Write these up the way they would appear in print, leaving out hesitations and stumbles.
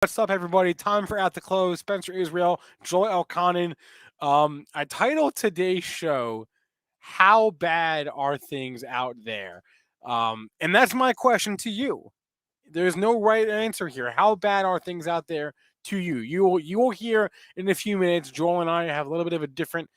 What's up, everybody? Time for At the Close. Spencer Israel, Joel Elconin. I titled today's show, How Bad Are Things Out There? And that's my question to you. There's no right answer here. How bad are things out there to you? You will hear in a few minutes. Joel and I have a little bit of a different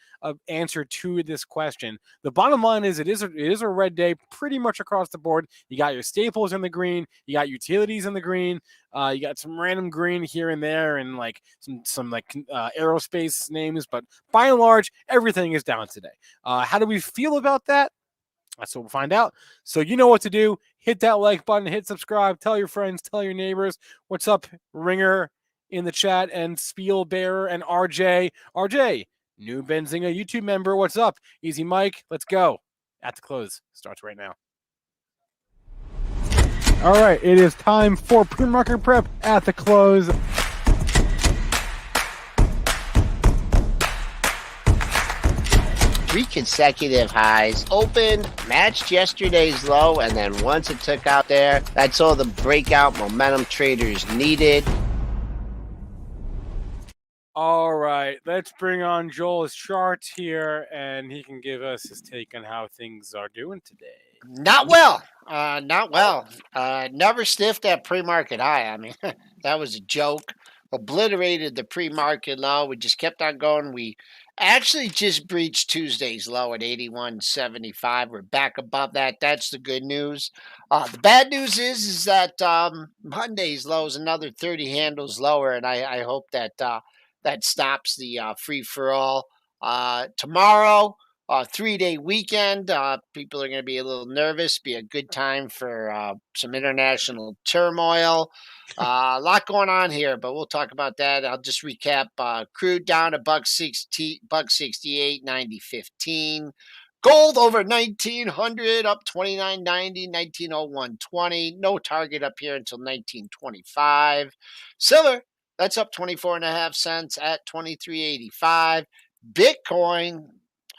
answer to this question. The bottom line is it is a red day pretty much across the board. You got your staples in the green. You got utilities in the green. You got some random green here and there, and like some aerospace names. But by and large, everything is down today. How do we feel about that? That's what we'll find out. So you know what to do. Hit that like button, hit subscribe, tell your friends, tell your neighbors. What's up, Ringer in the chat, and Spiel Bearer and RJ. RJ, new Benzinga YouTube member. What's up? Easy Mike, let's go. At the Close starts right now. All right, it is time for PreMarket Prep at the Close. 3 consecutive highs, opened, matched yesterday's low, and then once it took out there, that's all the breakout momentum traders needed. All right, let's bring on Joel's charts here, and he can give us his take on how things are doing today. Not well. Not well. Never sniffed that pre-market high. I mean, that was a joke. Obliterated the pre-market low. We just kept on going. We actually just breached Tuesday's low at 81.75. We're back above that. That's the good news. The bad news is that Monday's low is another 30 handles lower, and I hope that that stops the free-for-all. Tomorrow, 3-day weekend. People are going to be a little nervous. Be a good time for some international turmoil. A lot going on here, but we'll talk about that. I'll just recap. Crude down to $1.68, 90.15. Gold over 1900, up 29.90, 1901.20. No target up here until 1925. Silver, that's up 24.5 cents at 23.85. Bitcoin,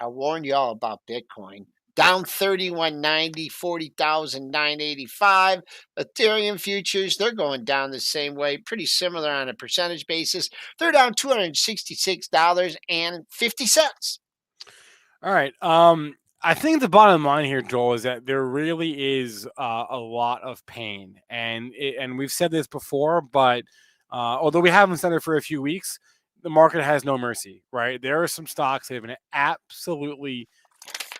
I warned y'all about Bitcoin. Down 31.90, 40,985. Ethereum futures, they're going down the same way, pretty similar on a percentage basis. They're down $266.50. All right. I think the bottom line here, Joel, is that there really is a lot of pain, and we've said this before, but although we haven't said it for a few weeks, the market has no mercy, right? There are some stocks that have been absolutely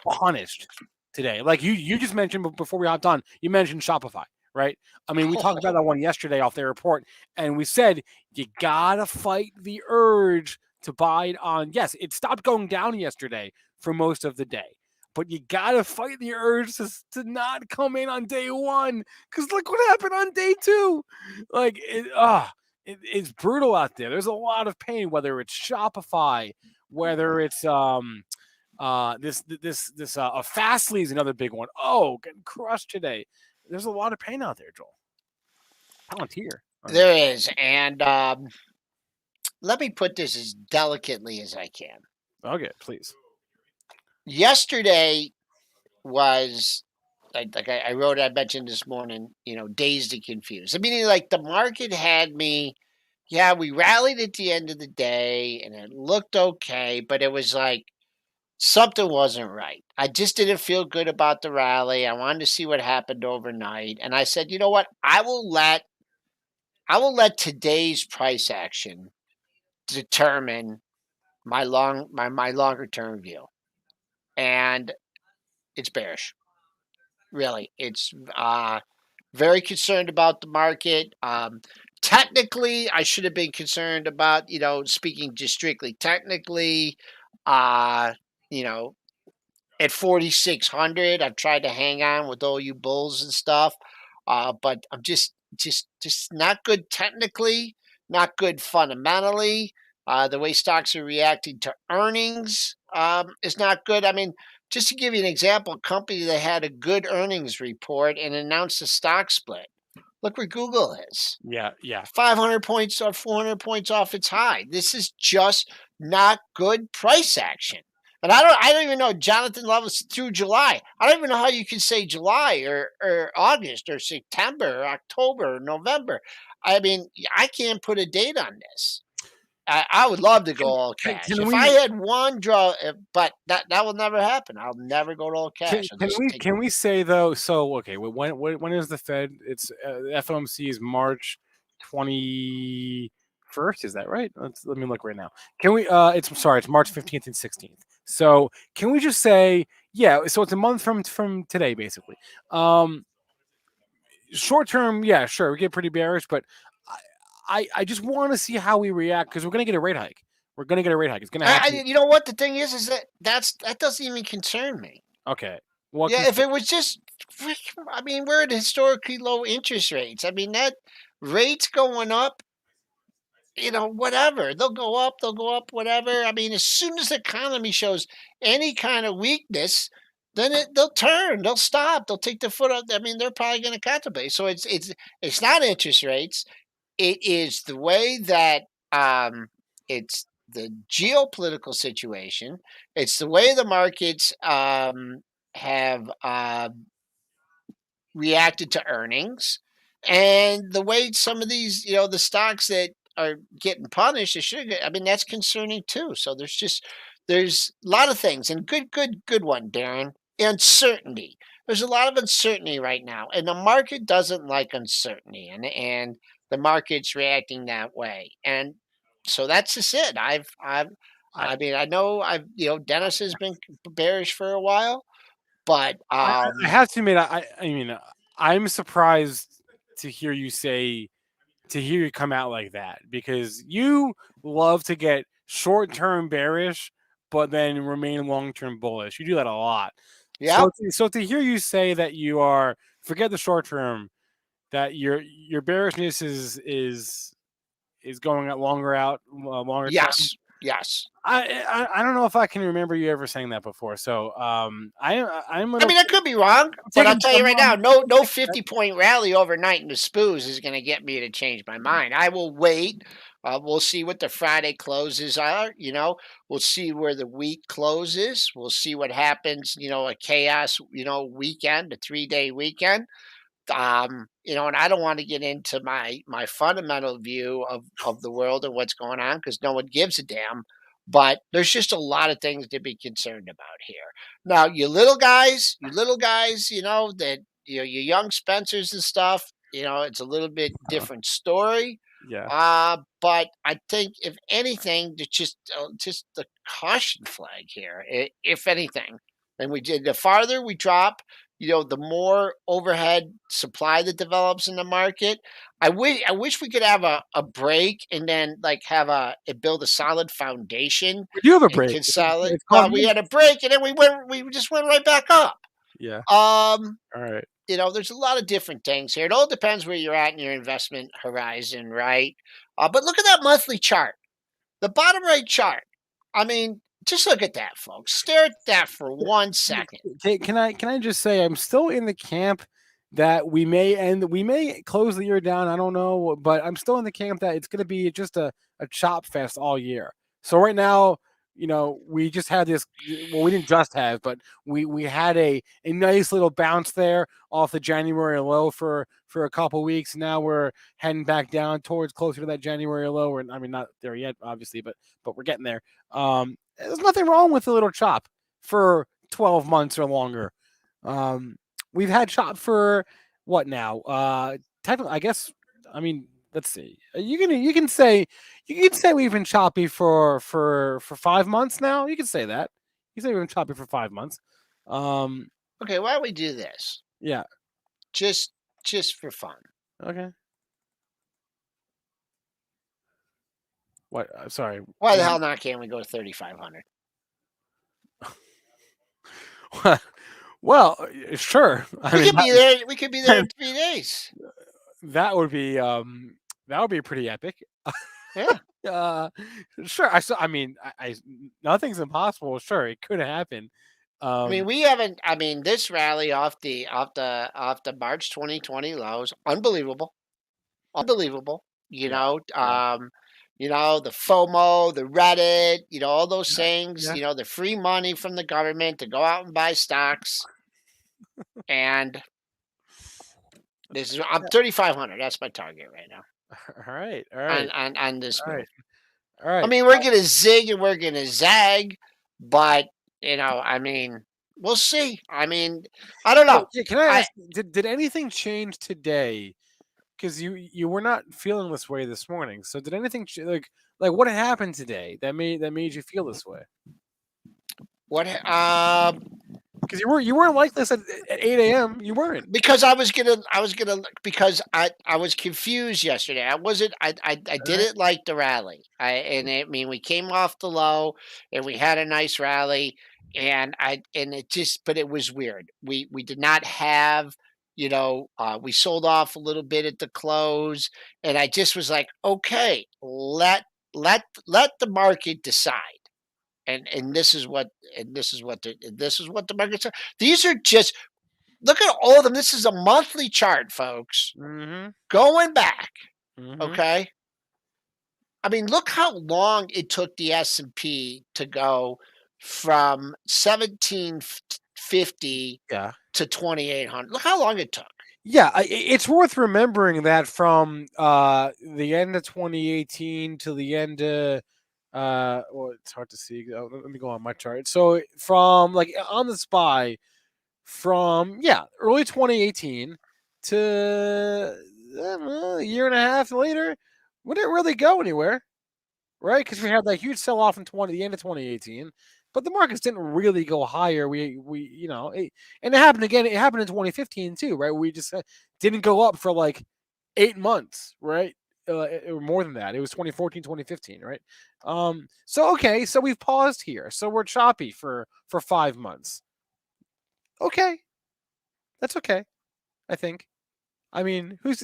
punished today. Like you just mentioned before we hopped on, you mentioned Shopify, right? I mean, we talked about that one yesterday off their report, and we said you gotta fight the urge to buy it on. Yes, it stopped going down yesterday for most of the day, but you gotta fight the urge to not come in on day one, because look what happened on day two. Like it's brutal out there. There's a lot of pain, whether it's Shopify, whether it's Fastly is another big one. Oh, getting crushed today. There's a lot of pain out there, Joel. Palantir. There is, and let me put this as delicately as I can. Okay, please. Yesterday was like I wrote, I mentioned this morning, dazed and confused. I mean, like the market had me. Yeah, we rallied at the end of the day and it looked okay, but it was like something wasn't right. I just didn't feel good about the rally. I wanted to see what happened overnight. And I said, you know what? I will let today's price action determine my longer term view. And it's bearish. Really. It's very concerned about the market. Technically, I should have been concerned about, speaking just strictly technically, at 4,600, I've tried to hang on with all you bulls and stuff, but I'm just not good technically, not good fundamentally. The way stocks are reacting to earnings is not good. I mean, just to give you an example, a company that had a good earnings report and announced a stock split. Look where Google is. Yeah. 500 points or 400 points off its high. This is just not good price action. And I don't even know Jonathan Levels through July. I don't even know how you can say July or August or September or October or November. I mean, I can't put a date on this. I would love to go Can all can, cash. can If I we had one draw, but that will never happen. I'll never go to all cash. I'll just take. can we say though? So okay, when is the Fed? It's FOMC is March 21st. Is that right? Let me look right now. Can we? It's sorry, it's March 15th and 16th. So can we just say yeah? So it's a month from today, basically. Um, Short term, yeah, sure, we get pretty bearish, but I just want to see how we react because we're gonna get a rate hike. We're gonna get a rate hike. It's gonna happen. You know what the thing is that doesn't even concern me. Okay. What Yeah, if concern? it was just, I mean, we're at historically low interest rates. I mean, that rates going up, whatever. They'll go up, whatever. I mean, as soon as the economy shows any kind of weakness, then they'll turn, they'll stop, they'll take their foot off. I mean, they're probably going to contemplate. So it's not interest rates. It is the way that it's the geopolitical situation. It's the way the markets have reacted to earnings, and the way some of these, the stocks that are getting punished, they should get, I mean, that's concerning too. So there's a lot of things, and good one, Darren. Uncertainty. There's a lot of uncertainty right now, and the market doesn't like uncertainty, and the market's reacting that way, and so that's just it. I, I mean, I know Dennis has been bearish for a while, but I have to admit, I mean, I'm surprised to hear you say to hear you come out like that because you love to get short term bearish, but then remain long term bullish. You do that a lot. yeah. So to hear you say that you are forget the short term, that your bearishness is going out longer term. Yes, yes. I don't know if I can remember you ever saying that before. So I'm a I little mean, I could be wrong, I'm but I'll taking tell you I'm, right now, I'm no 50-point rally overnight in the spoos is going to get me to change my mind. I will wait. We'll see what the Friday closes are. We'll see where the week closes. We'll see what happens. A chaos. Weekend, a 3-day weekend. And I don't want to get into my fundamental view of the world and what's going on because no one gives a damn. But there's just a lot of things to be concerned about here. Now, you little guys, that your young Spencers and stuff, it's a little bit different story. yeah. But I think if anything, it's just the caution flag here, if anything. And the farther we drop, the more overhead supply that develops in the market. I wish we could have a break and then like have build a solid foundation We do have a and break. consolidate. It's called Well, we had a break and then we just went right back up. yeah. Um, All right. there's a lot of different things here. It all depends where you're at in your investment horizon, right? But look at that monthly chart, the bottom right chart. I mean, just look at that, folks. Stare at that for 1 second. Can I just say I'm still in the camp that we may close the year down. I don't know, but I'm still in the camp that it's going to be just a chop fest all year. So right now, we just had this. Well, we didn't just have, but we had a nice little bounce there off the January low for a couple weeks. Now we're heading back down towards closer to that January low. I mean, not there yet, obviously, but we're getting there. There's nothing wrong with a little chop for 12 months or longer. Um, we've had chop for what now? Technically, I guess. I mean, let's see. You can say we've been choppy for 5 months now. You can say that. You can say we've been choppy for 5 months. Um, Okay, why don't we do this? yeah. Just just for fun. Okay. What? Sorry. Why the hell not? Can't we go to 3,500? Well, sure. I We mean, could be there. We could be there in 3 days. that would be that would be pretty epic. Yeah. Uh, sure. I mean, nothing's impossible. Sure, it could happen. I mean, Um, we haven't. I mean, this rally off the March 2020 lows, unbelievable, unbelievable. yeah, yeah. the FOMO, the Reddit, all those things, Yeah. the free money from the government to go out and buy stocks. And I'm 3,500. That's my target right now All right. All on right. on this All move. right. All I right. mean, we're gonna zig and we're gonna zag, but I mean, we'll see. I mean, I don't So, know. yeah, can I I ask, did anything change today? Because you were not feeling this way this morning. So did anything like what happened today that made you feel this way? what Because you weren't like this at 8 a.m. You weren't. because I was gonna because I was confused yesterday. I wasn't I All right. didn't like the rally. I mean, we came off the low and we had a nice rally, and it just but it was weird. We did not have, we sold off a little bit at the close, and I just was like, okay, let the market decide. And this is what the markets are. These are just Look at all of them. This is a monthly chart, folks. Mm-hmm. Going back, Mm-hmm. okay? I mean, look how long it took the S&P to go from 1750 Yeah. to 2800. Look how long it took. Yeah, it's worth remembering that from the end of 2018 to the end of well, it's hard to see. Let me go on my chart. So from like on the SPY from early 2018 to a year and a half later, we didn't really go anywhere, right? Because we had that huge sell off in the end of 2018, but the markets didn't really go higher. And it happened again. It happened in 2015 too, right? We just didn't go up for like 8 months, right? Or more than that. It was 2014, 2015, right? So okay, so we've paused here. So we're choppy for 5 months. Okay, that's okay. I think. I mean, who's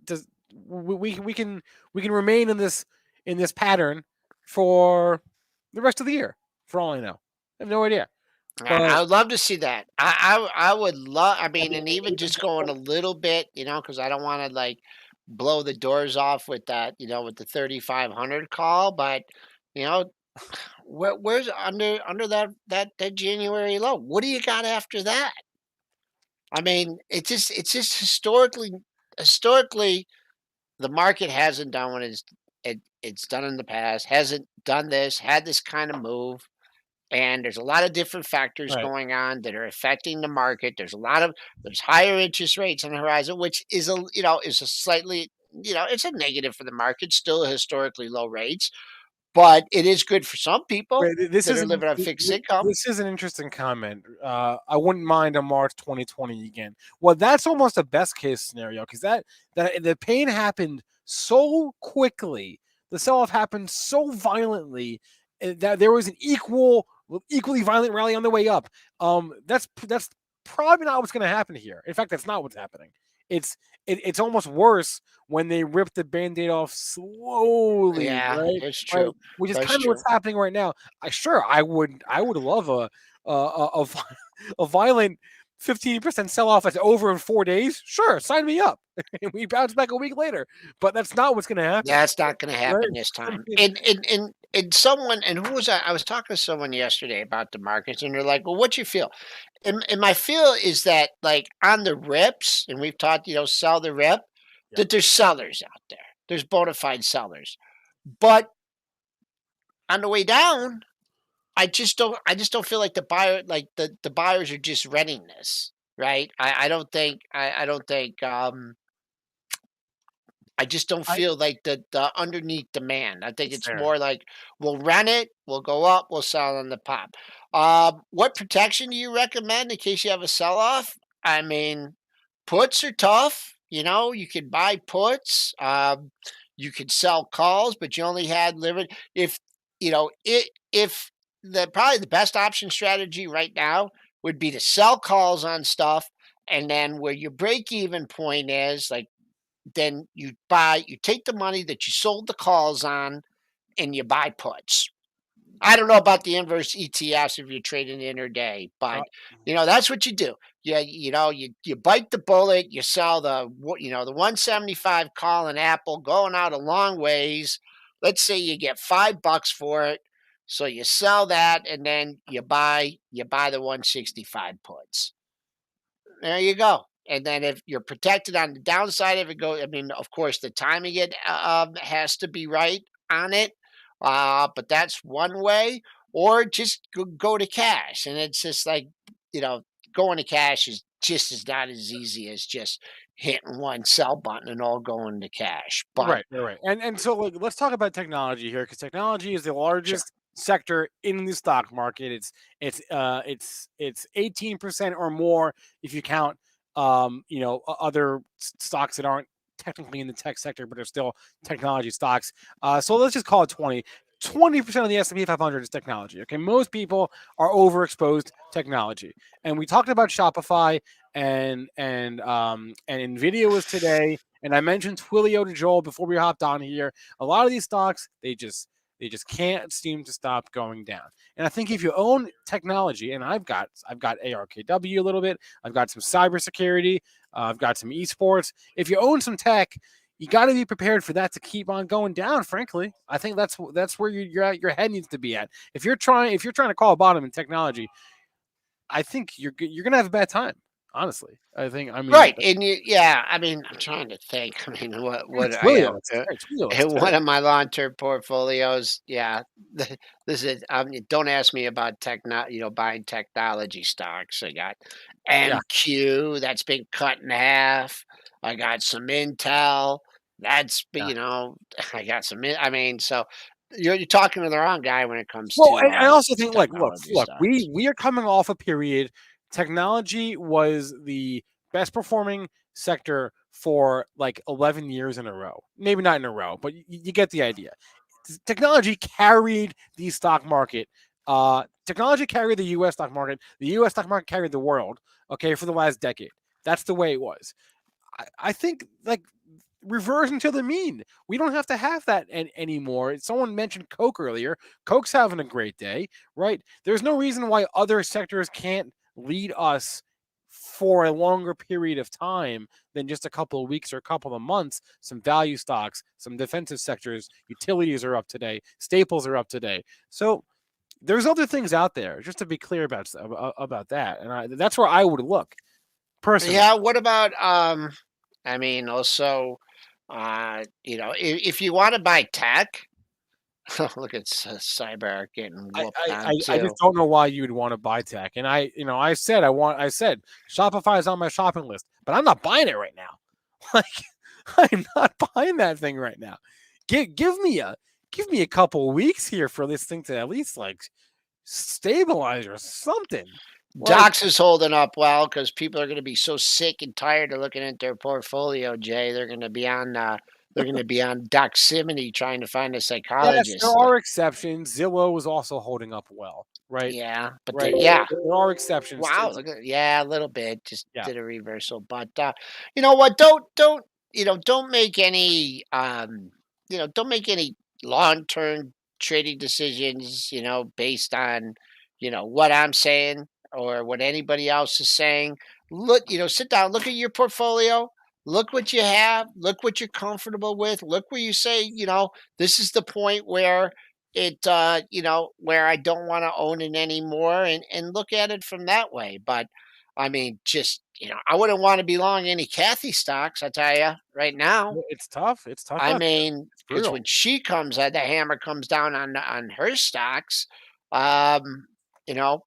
does we can remain in this pattern for the rest of the year for all I know. I have no idea. But I would love to see that. I would love. I I mean, mean, and even just going a little bit, because I don't want to like blow the doors off with that, with the 3,500 call. But you know, where's under that January low? What do you got after that? I mean, it's just historically the market hasn't done what it's done in the past. Hasn't done this, had this kind of move, and there's a lot of different factors right. going on that are affecting the market. There's higher interest rates on the horizon, which is a slightly, it's a negative for the market. Still historically low rates, but it is good for some people Wait, this that is are an living on fixed income. this is an interesting comment. I wouldn't mind a March 2020 again. Well, that's almost a best case scenario because that the pain happened so quickly, the sell off happened so violently that there was an equally violent rally on the way up. That's probably not what's going to happen here. In fact, that's not what's happening. It's it's almost worse when they rip the band-aid off slowly, Yeah, right? it's Right, true. which is That's kind of what's true. happening right now. I would love a violent 15% sell off that's over in 4 days. Sure, sign me up. And we bounce back a week later, but that's not what's going to happen, That's not going to right? happen this I time. mean, And someone, and who was I was talking to someone yesterday about the markets, and they're like, "Well, what you feel?" And my feel is that, like, on the rips, and we've talked, sell the rip, yeah, that there's sellers out there. There's bona fide sellers. But on the way down, I just don't feel like the buyers are just renting this, right? I just don't I feel like the underneath demand. I think it's it's fair. more like we'll rent it, we'll go up, we'll sell on the pop. What protection do you recommend in case you have a sell off? I mean, puts are tough. You can buy puts. You could sell calls, but you only had limited. If the probably the best option strategy right now would be to sell calls on stuff, and then where your break even point is, like, then you take the money that you sold the calls on and you buy puts. I don't know about the inverse ETFs if you're trading intraday, Uh, but that's what you do. Yeah, you bite the bullet, you sell the 175 call in Apple going out a long ways, let's say you get $5 for it. So you sell that and then you buy the 165 puts. There you go. And then if you're protected on the downside, if it goes, I mean, of course, the timing it has to be right on it. But that's one way. Or just go to cash, and it's just like, you know, going to cash is just as not as easy as just hitting one sell button and all going to cash. But Right, right, right. And so like let's talk about technology here because technology is the sure, largest sector in the stock market. It's 18% or more if you count other stocks that aren't technically in the tech sector but are still technology stocks. So let's just call it 20. 20% of the S&P 500 is technology. Okay, most people are overexposed technology, and we talked about Shopify and Nvidia was today, and I mentioned Twilio to Joel before we hopped on here. A lot of these stocks, they just can't seem to stop going down. And I think if you own technology, and I've got ARKW a little bit, I've got some cybersecurity, I've got some esports. If you own some tech, you got to be prepared for that to keep on going down. Frankly, I think that's where your head needs to be at. If you're trying to call a bottom in technology, I think you're gonna have a bad time. Honestly, I mean, right, and yeah, I mean, I'm trying to think. I mean, what I Twilio have looks Twilio looks in one terrible. of my long-term portfolios. Yeah, this is. I mean, don't ask me about buying technology stocks. I got Yeah. MQ that's been cut in half. I got some Intel. Yeah. I got some. I mean, so you're talking to the wrong guy when it comes Well, to I also think like, technology look, we stocks. we are coming off a period. Technology was the best performing sector for like 11 years in a row. Maybe not in a row, but you get the idea. Technology carried the stock market. Technology carried the U.S. stock market. The U.S. stock market carried the world. Okay, for the last decade. That's the way it was. I think like reversion to the mean. We don't have to have that anymore. Someone mentioned Coke earlier. Coke's having a great day, right? There's no reason why other sectors can't lead us for a longer period of time than just a couple of weeks or a couple of months. Some value stocks, some defensive sectors, utilities are up today, staples are up today. So there's other things out there. Just to be clear about that, and that's where I would look personally. Yeah, what about I mean also if you want to buy tech, look at cyber getting I, whooped I, on I just too. don't know why you'd want to buy tech. And I said Shopify is on my shopping list, but I'm not buying it right now. Like I'm not buying that thing right now. Give me a couple of weeks here for this thing to at least like stabilize or something. Like Docs is holding up well because people are going to be so sick and tired of looking at their portfolio, Jay. They're going to be on Doximity trying to find a yes, there psychologist. are exceptions. Zillow is also holding up well, right? Yeah, but Right. yeah. There are exceptions to Wow, look at, yeah, a little bit. Just yeah. did a reversal, but you know what? Don't make any don't make any long term trading decisions. Based on what I'm saying or what anybody else is saying. Look, sit down, look at your portfolio. Look what you have. Look what you're comfortable with. Look where you say, this is the point where where I don't want to own it anymore, and look at it from that way. But I mean, just I wouldn't want to be long any Kathy stocks, I tell you right now. It's tough. It's tough I out there. mean, It's because brutal. when she comes out, the hammer comes down on her stocks. um you know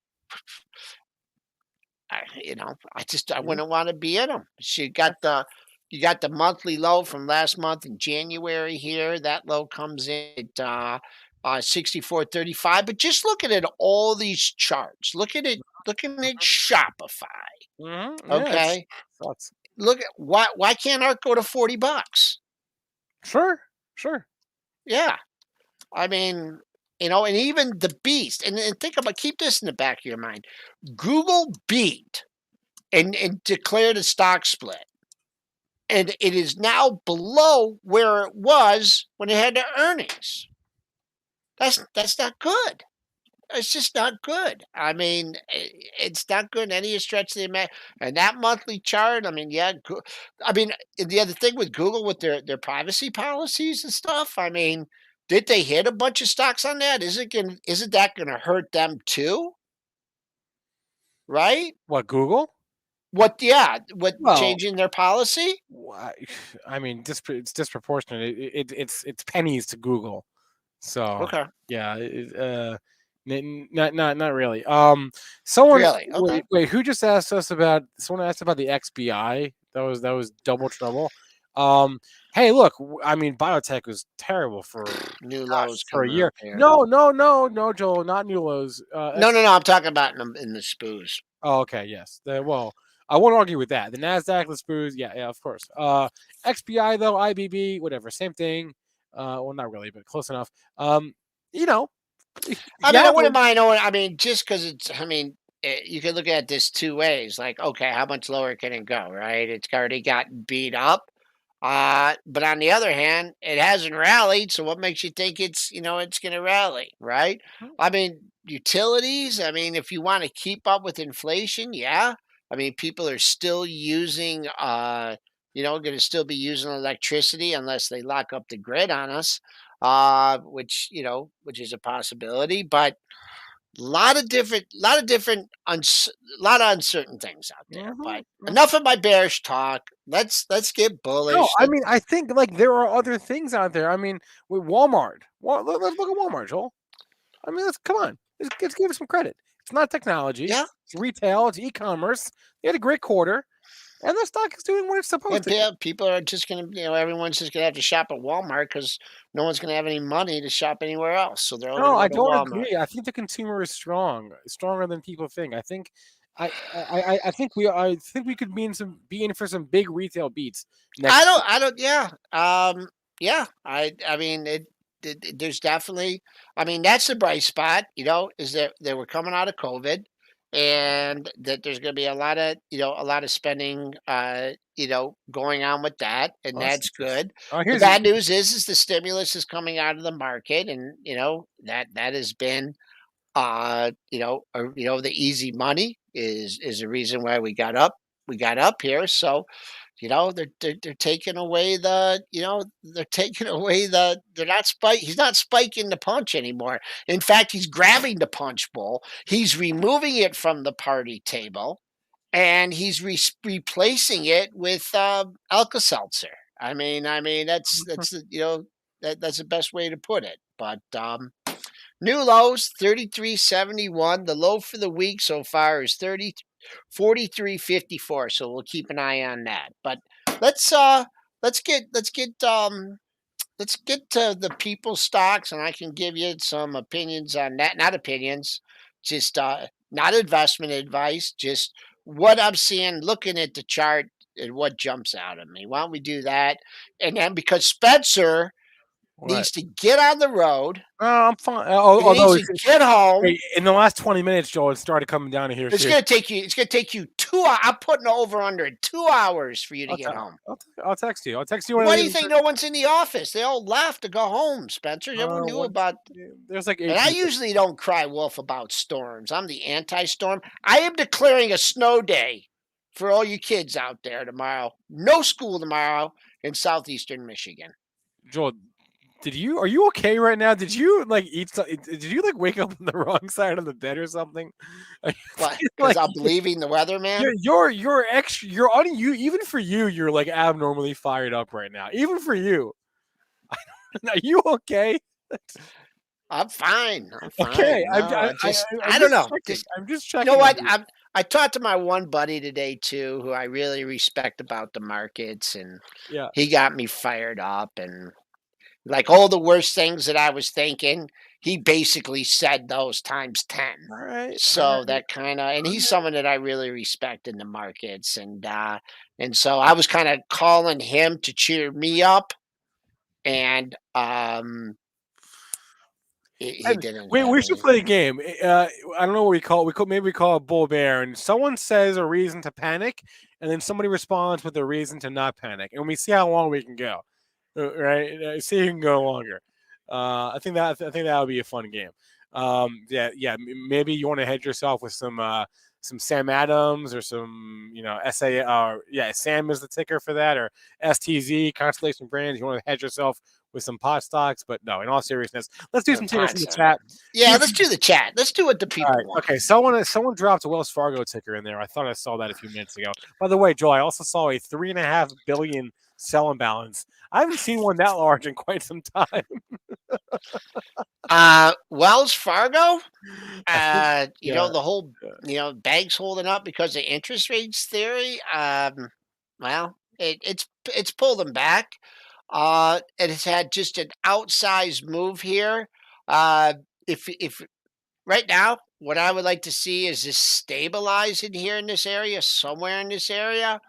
I Mhm. wouldn't want to be in them. You got the monthly low from last month in January here. That low comes in at 64.35. But just looking at all these charts, looking at Shopify. Yeah, it's Okay, sucks. look at why can't art go to $40? Sure, sure. Yeah, I mean, and even the beast. And think about, keep this in the back of your mind. Google beat and declared a stock split, and it is now below where it was when it had the earnings. That's not good. It's just not good. I mean, it's not good in any stretch of the imagination. And that monthly chart, I mean, yeah. I mean, the other thing with Google with their privacy policies and stuff. I mean, Did they hit a bunch of stocks on that? Isn't that gonna hurt them too? Right? What, Google? What? Yeah. What? Well, Changing their policy? why I mean, it's disproportionate. It's pennies to Google. So, Okay. yeah, not really. Someone Really? Okay. wait, who just asked us about someone asked about the XBI? That was double trouble. Um, hey, look, I mean, biotech was terrible for New gosh, lows for a coming year. up here. No, Joel, not new lows. No, no, no. I'm talking about in the spoos. Oh, okay, yes. Well, I won't argue with that. The Nasdaq, the Spurs, yeah, of course. XBI though, IBB, whatever, same thing. Well, not really, but close enough. You know, I the mean, I wouldn't average. mind owning. I mean, just because it's. I mean, you can look at this two ways. Like, okay, how much lower can it go? Right? It's already gotten beat up. But on the other hand, it hasn't rallied. So what makes you think it's going to rally? Right? I mean, utilities. I mean, if you want to keep up with inflation, yeah. I mean, people are still using. Going to still be using electricity unless they lock up the grid on us, which is a possibility. But a lot of uncertain things out there. But Mhm. enough of my bearish talk. Let's get No, bullish. I mean, I think like there are other things out there. I mean, with Walmart. Let's look at Walmart, Joel. I mean, let's come on. Let's give it some credit. It's not technology. Yeah, It's retail. It's e-commerce. They had a great quarter, and the stock is doing what it's supposed and to do. people are just gonna, everyone's just gonna have to shop at Walmart because no one's gonna have any money to shop anywhere else, so they're all No, gonna I go to don't Walmart. agree. I think the consumer is strong, stronger than people think. I think we could be in for some big retail beats next year. I don't, yeah. Yeah, I mean, there's definitely, I mean, that's the bright spot, is that they were coming out of COVID and that there's going to be a lot of spending, going on with that. And Oh, that's that's interesting. good. Oh, The here's bad news is the stimulus is coming out of the market and, that has been, the easy money is the reason why we got up here. So, they're taking away they're taking away they're not he's not spiking the punch anymore. In fact, he's grabbing the punch bowl, he's removing it from the party table, and he's replacing it with Alka-Seltzer. I mean that's the best way to put it. But new lows 33.71. The low for the week so far is 43.54. So we'll keep an eye on that. But let's uh let's get let's get to the people stocks, and I can give you some opinions on that. Not opinions, just not investment advice, just what I'm seeing looking at the chart and what jumps out at me. Why don't we do that? And then because Spencer what? needs to get on the road, Oh, I'm fine. he needs Although to get home. wait, in the last 20 minutes, Joel, it started coming down here It's seriously. gonna take you. It's gonna take you 2 hours. I'm putting over under it. 2 hours for you to I'll, get te- home. I'll text you. I'll text you when I Why do leave. you think no one's in the office? They all left to go home, Spencer. Everyone knew One, about. there's like And eight I people. usually don't cry wolf about storms. I'm the anti-storm. I am declaring a snow day for all you kids out there tomorrow. No school tomorrow in southeastern Michigan. Joel, are you okay right now? Did you like did you like wake up on the wrong side of the bed or something? I What? feel Because like I'm believing the weatherman. you're extra, you're on you, even for you, you're like abnormally fired up right now. Even for you. Are you okay? I'm fine. I'm Okay. fine. No, I'm I don't just know. checking. I'm just You know checking on what? you. I talked to my one buddy today too, who I really respect about the markets, and Yeah. he got me fired up. And like all the worst things that I was thinking, he basically said those times 10. All right. All So right. that kind of, and he's someone that I really respect in the markets, and so I was kind of calling him to cheer me up, and he And didn't wait, have we should any. play a game. I don't know what we call it. Maybe we call it bull bear, and someone says a reason to panic, and then somebody responds with a reason to not panic, and we see how long we can go. Right? See who can go longer. I think that would be a fun game. Yeah. Maybe you want to hedge yourself with some Sam Adams or some SA. Yeah, Sam is the ticker for that, or STZ Constellation Brands. You want to hedge yourself with some pot stocks. But no, in all seriousness, let's do some tickers in the Pots. chat. Yeah, let's do the chat. Let's do what the All people right. want. Okay. Someone dropped a Wells Fargo ticker in there. I thought I saw that a few minutes ago. By the way, Joel, I also saw a 3.5 billion sell imbalance. I haven't seen one that large in quite some time. Wells Fargo. I think. Yeah. The whole banks holding up because of interest rates theory. Well, it's pulled them back. It has had just an outsized move here. Uh, if right now, what I would like to see is this stabilize in here in this area, somewhere in this area,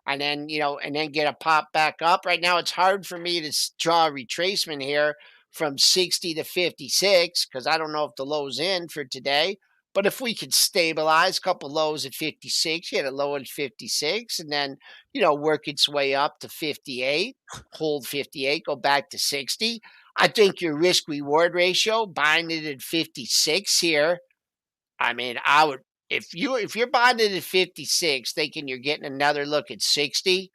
and then get a pop back up. Right now, it's hard for me to draw a retracement here from 60 to 56 because I don't know if the low's in for today. But if we could stabilize a couple lows at 56, get a low at 56, and then work its way up to 58, hold 58, go back to 60. I think your risk reward ratio, buying it at 56 here. I mean, I would if you're buying it at 56, thinking you're getting another look at 60,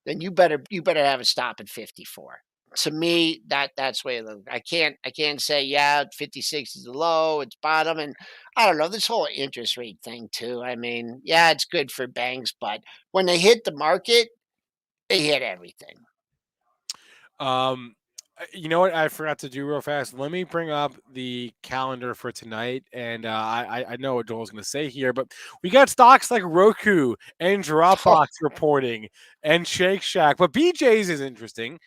then you better have a stop at 54. To me, that's the way it looks. I can't say yeah, 56 is the low, it's bottom, and I don't know this whole interest rate thing too. I mean, yeah, it's good for banks, but when they hit the market, they hit everything. Um, you know what I forgot to do real fast? Let me bring up the calendar for tonight, and I know what Joel's going to say here, but we got stocks like Roku and Dropbox reporting and Shake Shack, but BJ's is interesting.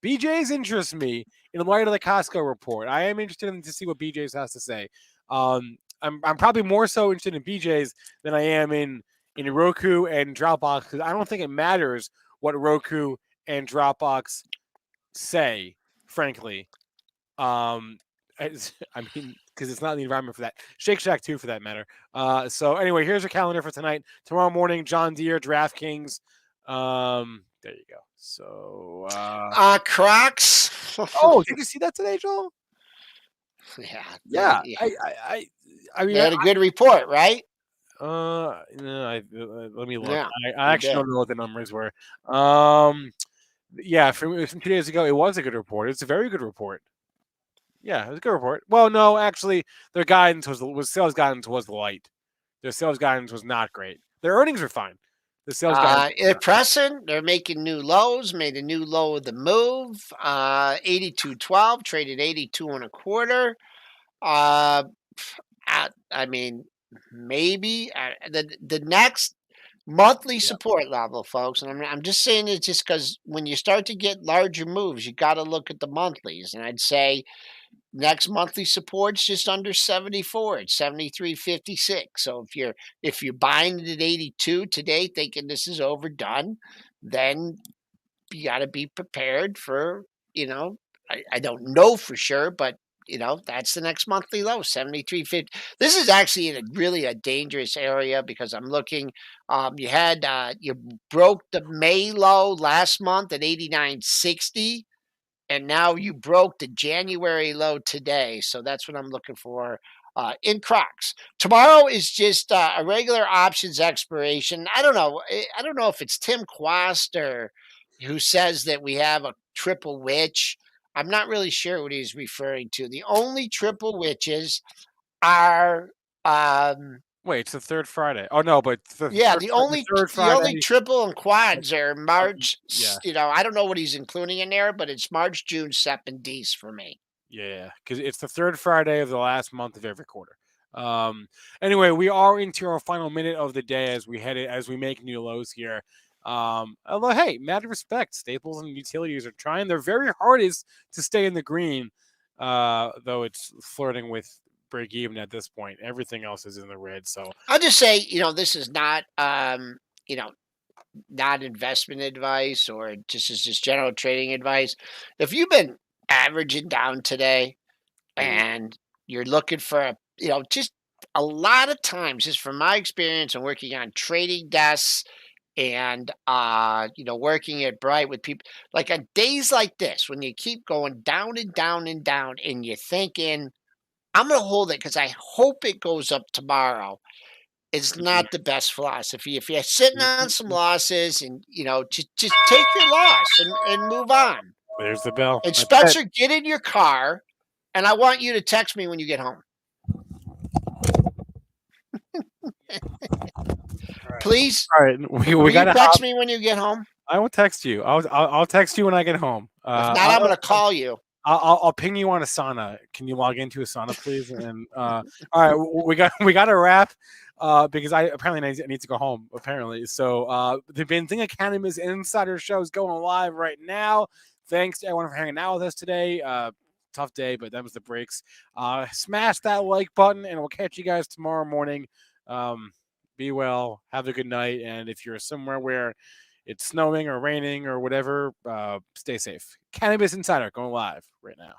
BJ's interests me in light of the Costco report. I am interested in to see what BJ's has to say. I'm probably more so interested in BJ's than I am in Roku and Dropbox because I don't think it matters what Roku and Dropbox say, frankly. Um, I mean, because it's not the environment for that. Shake Shack too, for that matter. So anyway, here's your calendar for tonight. Tomorrow morning, John Deere, DraftKings. There you go. So, Crocs. oh, did you see that today, Joel? Yeah, Yeah, yeah. I mean, They had a good report, right? no, let me look. Yeah, I they actually did. don't know what the numbers were. Yeah, from 2 days ago, it was a good report. It's a very good report. Yeah, it was a good report. Well, no, actually, their guidance was sales guidance was light. Their sales guidance was not great. Their earnings were fine. The sales guidance was They're not. pressing. They're making new lows. Made a new low of the move. 82.12 traded 82 and a quarter. Uh, I mean, maybe the next monthly Yeah. support level, folks. And I'm just saying it just because when you start to get larger moves, you got to look at the monthlies. And I'd say next monthly support's just under 74. It's 73.56. So if you're buying it at 82 today, thinking this is overdone, then you got to be prepared for, you know, I don't know for sure, but that's the next monthly low, 73.50. This is actually in a really a dangerous area because I'm looking. You broke the May low last month at 89.60, and now you broke the January low today. So that's what I'm looking for in Crocs. Tomorrow is just a regular options expiration. I don't know. I don't know if it's Tim Quast or who says that we have a triple witch. I'm not really sure what he's referring to. The only triple witches are Wait, it's the third Friday. Oh no, but yeah, the third the only Friday. triple and quads are March. Yeah, I don't know what he's including in there, but it's March, June, Sep, and D's for me. yeah, because it's the third Friday of the last month of every quarter. Um, anyway, we are into our final minute of the day as we make new lows here. Although, hey, mad respect, Staples and utilities are trying their very hardest to stay in the green, though it's flirting with break even at this point. Everything else is in the red. So, I'll just say, this is not, you know, not investment advice or just general trading advice. If you've been averaging down today ooh, and you're looking for just a lot of times, just from my experience and working on trading desks and working at Bright with people, like on days like this when you keep going down and down and down and you're thinking, I'm going to hold it because I hope it goes up tomorrow. It's not the best philosophy. If you're sitting on some losses and just take your loss and move on. There's the bell. And That's it. Spencer, get in your car, and I want you to text me when you get home. Please. All right, we Will got you to text me when you get home? I will text you. I'll text you when I get home. If not, I'm going to call you. I'll ping you on Asana. Can you log into Asana, please? And all right, we got to wrap because I apparently need to go home. Apparently, so the Benzinga Cannabis Insider Show is going live right now. Thanks to everyone for hanging out with us today. Tough day, but that was the breaks. Smash that like button, and we'll catch you guys tomorrow morning. Be well, have a good night, and if you're somewhere where it's snowing or raining or whatever, stay safe. Cannabis Insider going live right now.